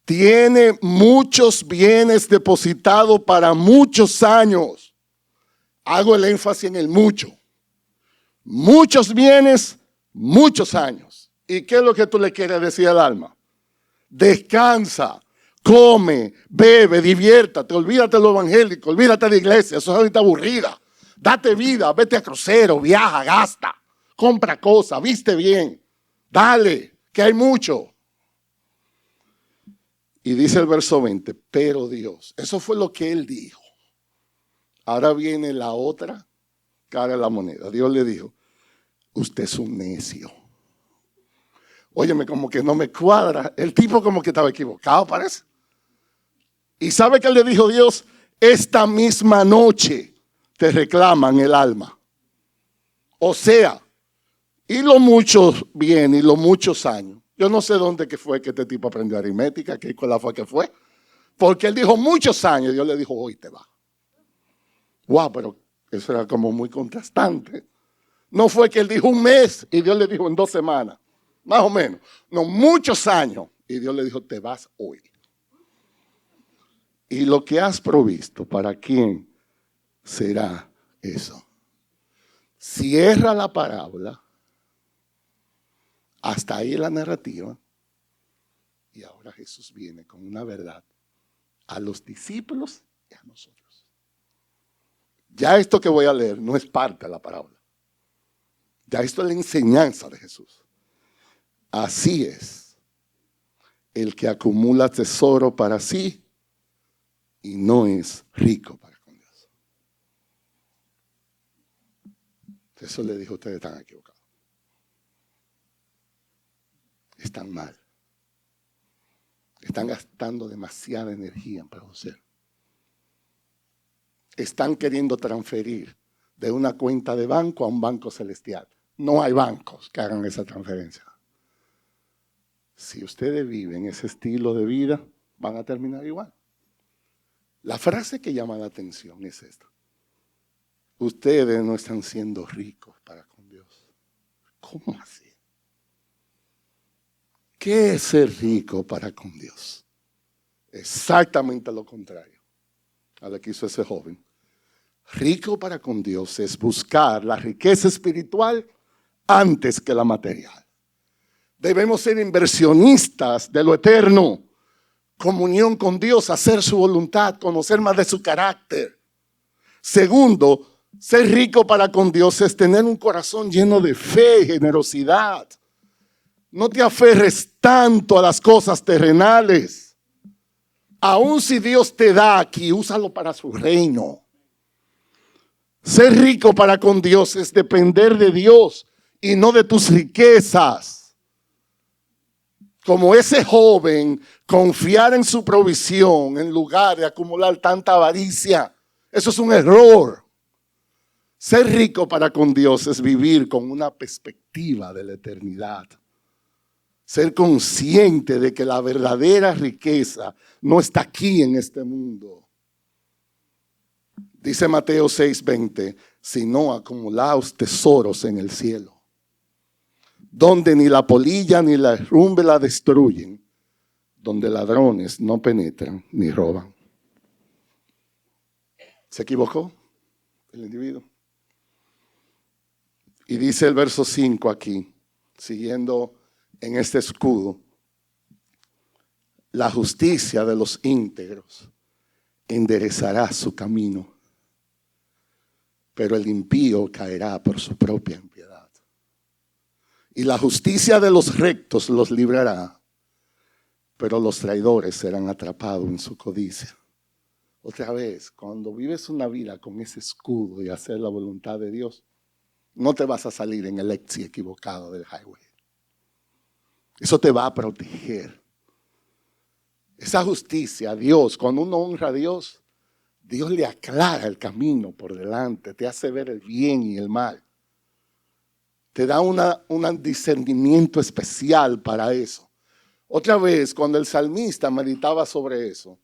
tiene muchos bienes depositados para muchos años. Hago el énfasis en el mucho. Muchos bienes, muchos años. ¿Y qué es lo que tú le quieres decir al alma? Descansa, come, bebe, diviértate, olvídate de lo evangélico, olvídate de la iglesia, eso es ahorita aburrida. Date vida, vete a crucero, viaja, gasta, compra cosas, viste bien, dale, que hay mucho. Y dice el verso 20, pero Dios, eso fue lo que él dijo. Ahora viene la otra cara de la moneda. Dios le dijo, usted es un necio. Óyeme, como que no me cuadra. El tipo como que estaba equivocado, parece. ¿Y sabe qué le dijo Dios? Esta misma noche te reclaman el alma. O sea, y los muchos bienes y los muchos años. Yo no sé dónde que fue que este tipo aprendió aritmética, qué escuela fue que fue. Porque él dijo muchos años. Dios le dijo, hoy te va. Wow, pero eso era como muy contrastante. No fue que él dijo un mes y Dios le dijo en 2 semanas. Más o menos. No, muchos años. Y Dios le dijo, te vas hoy. Y lo que has provisto, ¿para quién será eso? Cierra la parábola. Hasta ahí la narrativa. Y ahora Jesús viene con una verdad a los discípulos y a nosotros. Ya esto que voy a leer no es parte de la parábola. Ya esto es la enseñanza de Jesús. Así es el que acumula tesoro para sí y no es rico para con Dios. Eso le dijo, ustedes están equivocados. Están mal. Están gastando demasiada energía en producir. Están queriendo transferir de una cuenta de banco a un banco celestial. No hay bancos que hagan esa transferencia. Si ustedes viven ese estilo de vida, van a terminar igual. La frase que llama la atención es esta. Ustedes no están siendo ricos para con Dios. ¿Cómo así? ¿Qué es ser rico para con Dios? Exactamente lo contrario a lo que hizo ese joven. Rico para con Dios es buscar la riqueza espiritual antes que la material. Debemos ser inversionistas de lo eterno, comunión con Dios, hacer su voluntad, conocer más de su carácter. Segundo, ser rico para con Dios es tener un corazón lleno de fe y generosidad. No te aferres tanto a las cosas terrenales. Aun si Dios te da aquí, úsalo para su reino. Ser rico para con Dios es depender de Dios y no de tus riquezas. Como ese joven, confiar en su provisión en lugar de acumular tanta avaricia. Eso es un error. Ser rico para con Dios es vivir con una perspectiva de la eternidad. Ser consciente de que la verdadera riqueza no está aquí en este mundo. Dice Mateo 6:20, sino acumulaos tesoros en el cielo, donde ni la polilla ni la herrumbre la destruyen, donde ladrones no penetran ni roban. ¿Se equivocó el individuo? Y dice el verso 5 aquí, siguiendo en este escudo, la justicia de los íntegros enderezará su camino, pero el impío caerá por su propia impiedad. Y la justicia de los rectos los librará, pero los traidores serán atrapados en su codicia. Otra vez, cuando vives una vida con ese escudo y hacer la voluntad de Dios, no te vas a salir en el exit equivocado del highway. Eso te va a proteger. Esa justicia, Dios, cuando uno honra a Dios, Dios le aclara el camino por delante, te hace ver el bien y el mal. Te da un discernimiento especial para eso. Otra vez, cuando el salmista meditaba sobre eso,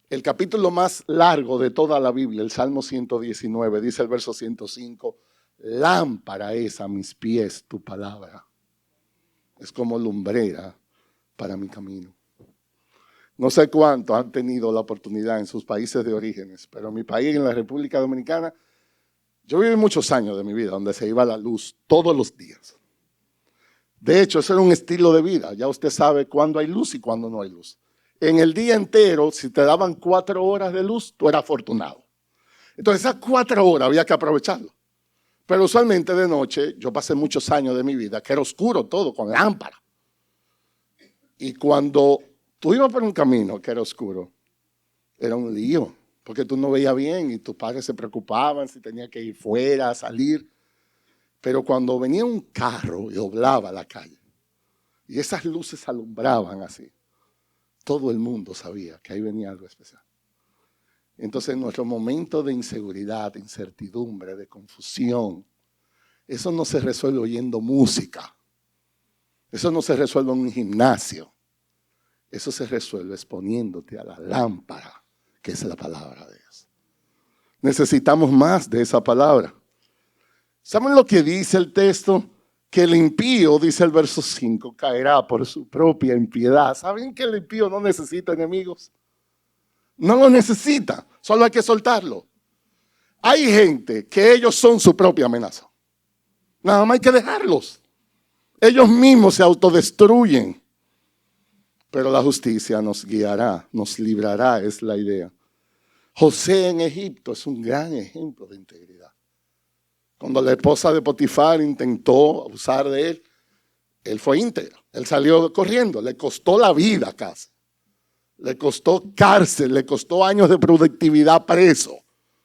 el capítulo más largo de toda la Biblia, el Salmo 119, dice el verso 105, lámpara es a mis pies tu palabra. Es como lumbrera para mi camino. No sé cuántos han tenido la oportunidad en sus países de orígenes, pero en mi país, en la República Dominicana, yo viví muchos años de mi vida donde se iba la luz todos los días. De hecho, eso era un estilo de vida. Ya usted sabe cuándo hay luz y cuándo no hay luz. En el día entero, si te daban 4 horas de luz, tú eras afortunado. Entonces, esas 4 horas había que aprovecharlo. Pero usualmente de noche, yo pasé muchos años de mi vida que era oscuro todo, con lámpara. Y cuando tú ibas por un camino que era oscuro, era un lío, porque tú no veías bien y tus padres se preocupaban si tenía que ir fuera, a salir. Pero cuando venía un carro y doblaba la calle, y esas luces alumbraban así, todo el mundo sabía que ahí venía algo especial. Entonces, en nuestro momento de inseguridad, de incertidumbre, de confusión, eso no se resuelve oyendo música. Eso no se resuelve en un gimnasio. Eso se resuelve exponiéndote a la lámpara, que es la palabra de Dios. Necesitamos más de esa palabra. ¿Saben lo que dice el texto? Que el impío, dice el verso 5, caerá por su propia impiedad. ¿Saben que el impío no necesita enemigos? No lo necesita, solo hay que soltarlo. Hay gente que ellos son su propia amenaza. Nada más hay que dejarlos. Ellos mismos se autodestruyen. Pero la justicia nos guiará, nos librará, es la idea. José en Egipto es un gran ejemplo de integridad. Cuando la esposa de Potifar intentó abusar de él fue íntegro. Él salió corriendo, le costó la vida casi. Le costó cárcel, le costó años de productividad preso,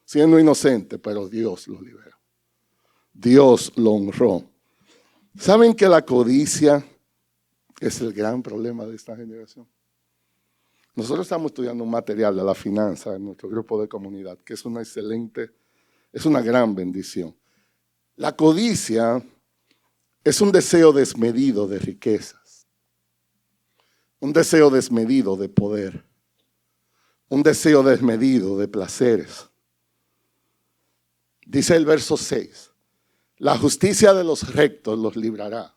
siendo inocente, pero Dios lo liberó. Dios lo honró. ¿Saben que la codicia es el gran problema de esta generación? Nosotros estamos estudiando un material de la finanza en nuestro grupo de comunidad, que es una gran bendición. La codicia es un deseo desmedido de riquezas, un deseo desmedido de poder, un deseo desmedido de placeres. Dice el verso 6, la justicia de los rectos los librará,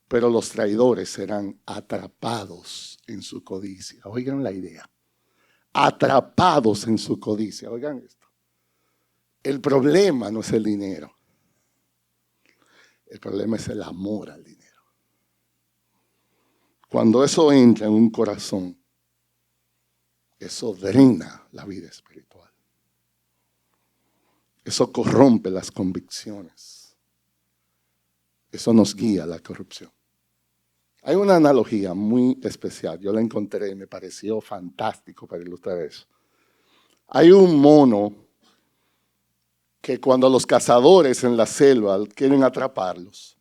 pero los traidores serán atrapados en su codicia. Oigan la idea. Atrapados en su codicia. Oigan esto. El problema no es el dinero. El problema es el amor al dinero. Cuando eso entra en un corazón, eso drena la vida espiritual. Eso corrompe las convicciones. Eso nos guía a la corrupción. Hay una analogía muy especial. Yo la encontré y me pareció fantástico para ilustrar eso. Hay un mono que cuando los cazadores en la selva quieren atraparlos,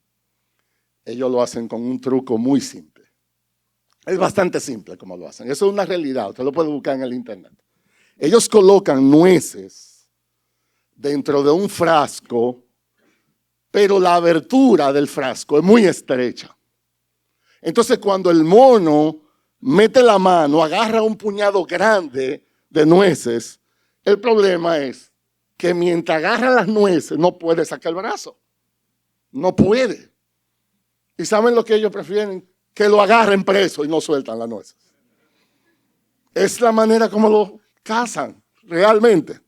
ellos lo hacen con un truco muy simple. Es bastante simple como lo hacen. Eso es una realidad, usted lo puede buscar en el internet. Ellos colocan nueces dentro de un frasco, pero la abertura del frasco es muy estrecha. Entonces cuando el mono mete la mano, agarra un puñado grande de nueces, el problema es que mientras agarra las nueces no puede sacar el brazo. No puede. ¿Y saben lo que ellos prefieren? Que lo agarren preso y no sueltan las nueces. Es la manera como lo cazan realmente.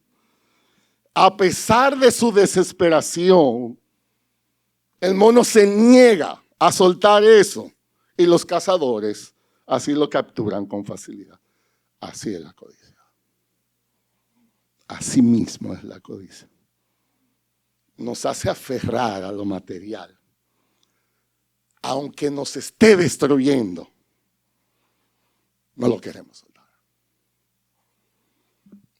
A pesar de su desesperación, el mono se niega a soltar eso y los cazadores así lo capturan con facilidad. Así es la codicia. Así mismo es la codicia. Nos hace aferrar a lo material. Aunque nos esté destruyendo, no lo queremos soltar.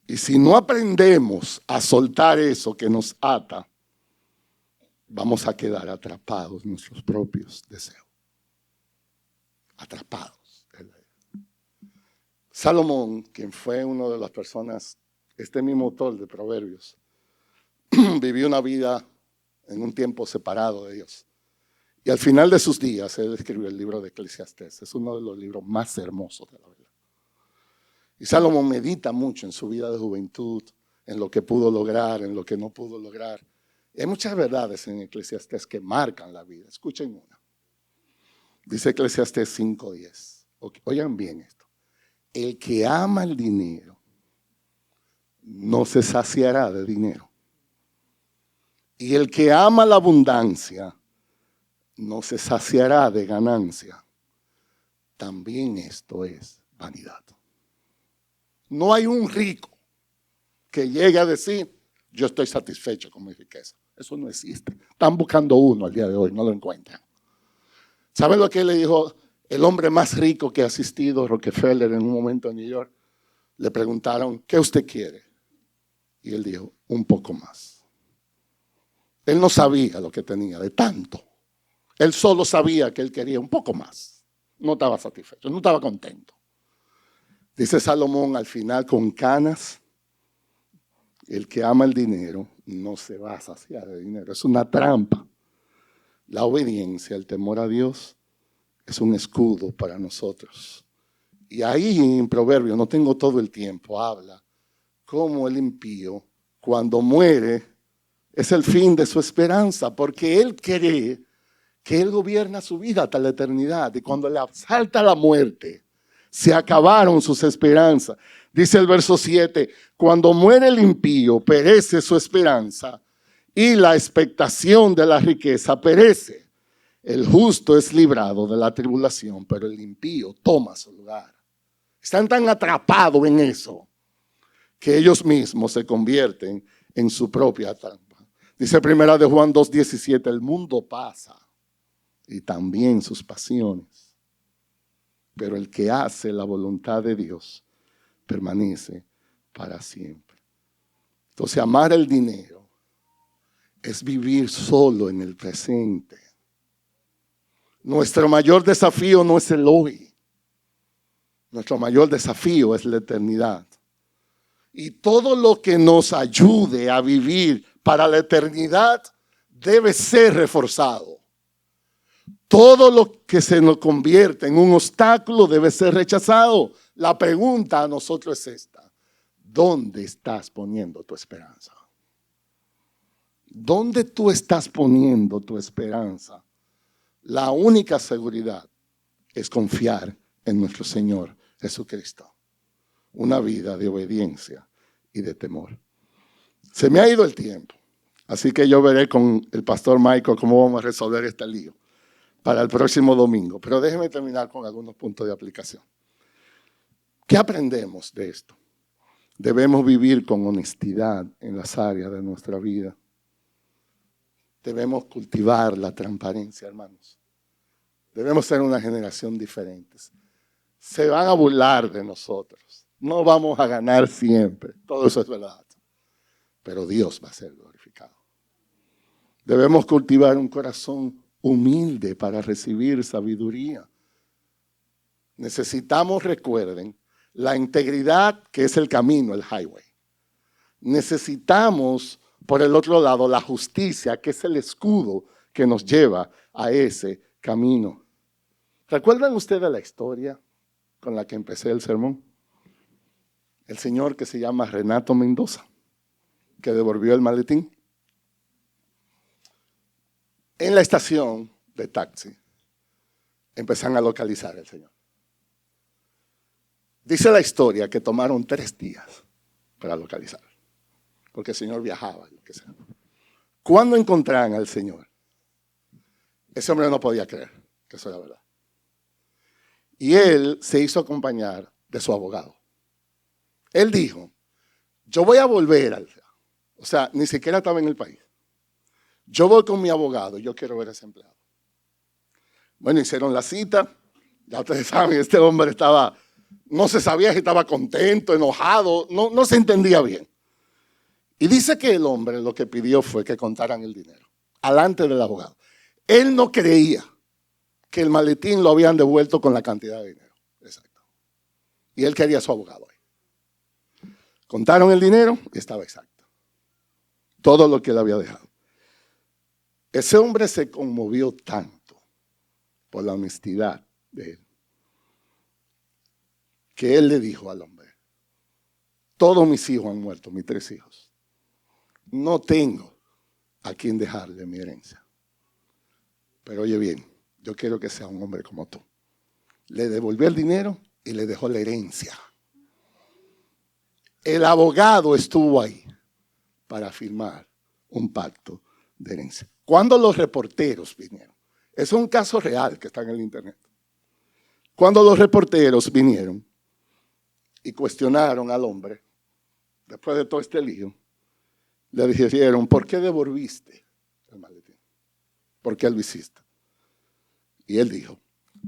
Y si no aprendemos a soltar eso que nos ata, vamos a quedar atrapados en nuestros propios deseos. Atrapados. Salomón, quien fue una de las personas, este mismo autor de Proverbios, vivió una vida en un tiempo separado de Dios. Y al final de sus días, él escribió el libro de Eclesiastés. Es uno de los libros más hermosos de la vida. Y Salomón medita mucho en su vida de juventud, en lo que pudo lograr, en lo que no pudo lograr. Y hay muchas verdades en Eclesiastés que marcan la vida. Escuchen una. Dice Eclesiastés 5:10. Oigan bien esto. El que ama el dinero no se saciará de dinero. Y el que ama la abundancia no se saciará de ganancia. También esto es vanidad. No hay un rico que llegue a decir, yo estoy satisfecho con mi riqueza. Eso no existe. Están buscando uno al día de hoy, no lo encuentran. ¿Saben lo que le dijo el hombre más rico que ha asistido, Rockefeller, en un momento en New York? Le preguntaron, ¿qué usted quiere? Y él dijo, un poco más. Él no sabía lo que tenía de tanto. Él solo sabía que él quería un poco más. No estaba satisfecho, no estaba contento. Dice Salomón al final, con canas, el que ama el dinero no se va a saciar de dinero. Es una trampa. La obediencia, el temor a Dios, es un escudo para nosotros. Y ahí en Proverbios, no tengo todo el tiempo, habla cómo el impío, cuando muere, es el fin de su esperanza, porque él cree que él gobierna su vida hasta la eternidad. Y cuando le asalta la muerte, se acabaron sus esperanzas. Dice el verso 7, cuando muere el impío, perece su esperanza y la expectación de la riqueza perece. El justo es librado de la tribulación, pero el impío toma su lugar. Están tan atrapados en eso que ellos mismos se convierten en su propia trampa. Dice primera de Juan 2:17, el mundo pasa y también sus pasiones, pero el que hace la voluntad de Dios permanece para siempre. Entonces, amar el dinero es vivir solo en el presente. Nuestro mayor desafío no es el hoy. Nuestro mayor desafío es la eternidad. Y todo lo que nos ayude a vivir para la eternidad debe ser reforzado. Todo lo que se nos convierte en un obstáculo debe ser rechazado. La pregunta a nosotros es esta. ¿Dónde estás poniendo tu esperanza? ¿Dónde tú estás poniendo tu esperanza? La única seguridad es confiar en nuestro Señor Jesucristo. Una vida de obediencia y de temor. Se me ha ido el tiempo, así que yo veré con el pastor Michael cómo vamos a resolver este lío para el próximo domingo. Pero déjeme terminar con algunos puntos de aplicación. ¿Qué aprendemos de esto? Debemos vivir con honestidad en las áreas de nuestra vida. Debemos cultivar la transparencia, hermanos. Debemos ser una generación diferente. Se van a burlar de nosotros. No vamos a ganar siempre. Todo eso es verdad. pero Dios va a ser glorificado. Debemos cultivar un corazón humilde para recibir sabiduría. Necesitamos, recuerden, la integridad, que es el camino, el highway. Necesitamos, por el otro lado, la justicia, que es el escudo que nos lleva a ese camino. ¿Recuerdan ustedes la historia con la que empecé el sermón? El señor que se llama Renato Mendoza, que devolvió el maletín. En la estación de taxi, empezaron a localizar al señor. Dice la historia que tomaron 3 días para localizarlo, porque el señor viajaba, lo que sea. Cuando encontraron al señor, ese hombre no podía creer que eso era verdad. Y él se hizo acompañar de su abogado. Él dijo, yo voy a volver o sea, ni siquiera estaba en el país. Yo voy con mi abogado, yo quiero ver a ese empleado. Bueno, hicieron la cita. Ya ustedes saben, este hombre no se sabía si estaba contento, enojado, no se entendía bien. Y dice que el hombre lo que pidió fue que contaran el dinero, alante del abogado. Él no creía que el maletín lo habían devuelto con la cantidad de dinero. Exacto. Y él quería a su abogado ahí. Contaron el dinero y estaba exacto. Todo lo que él había dejado. Ese hombre se conmovió tanto por la honestidad de él, que él le dijo al hombre, todos mis hijos han muerto, mis 3 hijos. No tengo a quien dejarle mi herencia. Pero oye bien, yo quiero que sea un hombre como tú. Le devolvió el dinero y le dejó la herencia. El abogado estuvo ahí para firmar un pacto de herencia. Cuando los reporteros vinieron, es un caso real que está en el internet. Cuando los reporteros vinieron y cuestionaron al hombre, después de todo este lío, le dijeron, ¿por qué devolviste el maletín? ¿Por qué lo hiciste? Y él dijo,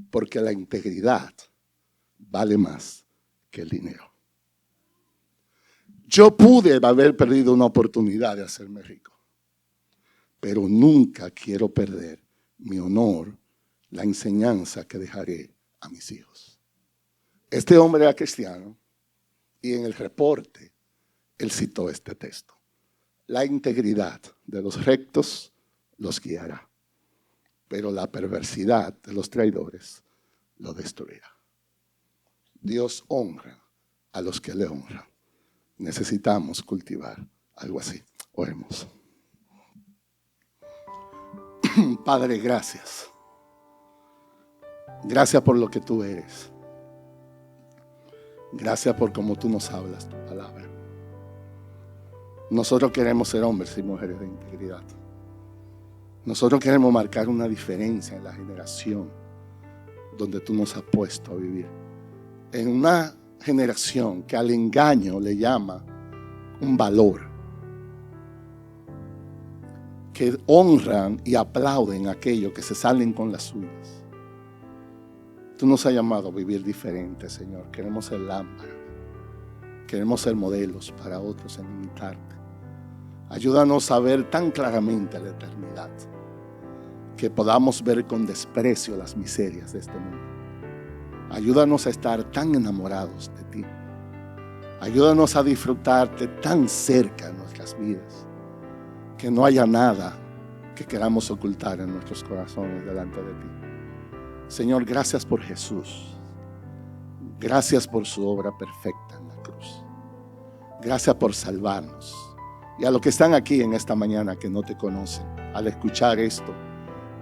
porque la integridad vale más que el dinero. Yo pude haber perdido una oportunidad de hacerme rico, pero nunca quiero perder mi honor, la enseñanza que dejaré a mis hijos. Este hombre era cristiano y en el reporte él citó este texto. La integridad de los rectos los guiará, pero la perversidad de los traidores lo destruirá. Dios honra a los que le honran. Necesitamos cultivar algo así. Oremos. Padre, gracias. Gracias por lo que tú eres. Gracias por cómo tú nos hablas tu palabra. Nosotros queremos ser hombres y mujeres de integridad. Nosotros queremos marcar una diferencia en la generación donde tú nos has puesto a vivir. En una generación que al engaño le llama un valor, que honran y aplauden a aquellos que se salen con las suyas. Tú nos has llamado a vivir diferente, Señor. Queremos ser lámparas. Queremos ser modelos para otros en imitarte. Ayúdanos a ver tan claramente la eternidad, que podamos ver con desprecio las miserias de este mundo. Ayúdanos a estar tan enamorados de ti. Ayúdanos a disfrutarte tan cerca en nuestras vidas, que no haya nada que queramos ocultar en nuestros corazones delante de ti. Señor, gracias por Jesús. Gracias por su obra perfecta en la cruz. Gracias por salvarnos. Y a los que están aquí en esta mañana que no te conocen, al escuchar esto,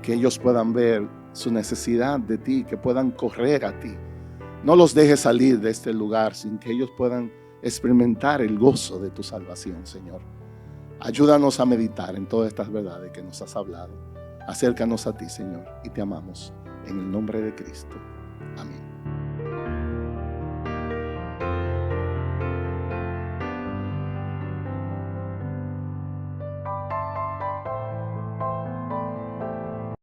que ellos puedan ver su necesidad de ti, que puedan correr a ti. No los dejes salir de este lugar sin que ellos puedan experimentar el gozo de tu salvación, Señor. Ayúdanos a meditar en todas estas verdades que nos has hablado. Acércanos a ti, Señor, y te amamos en el nombre de Cristo. Amén.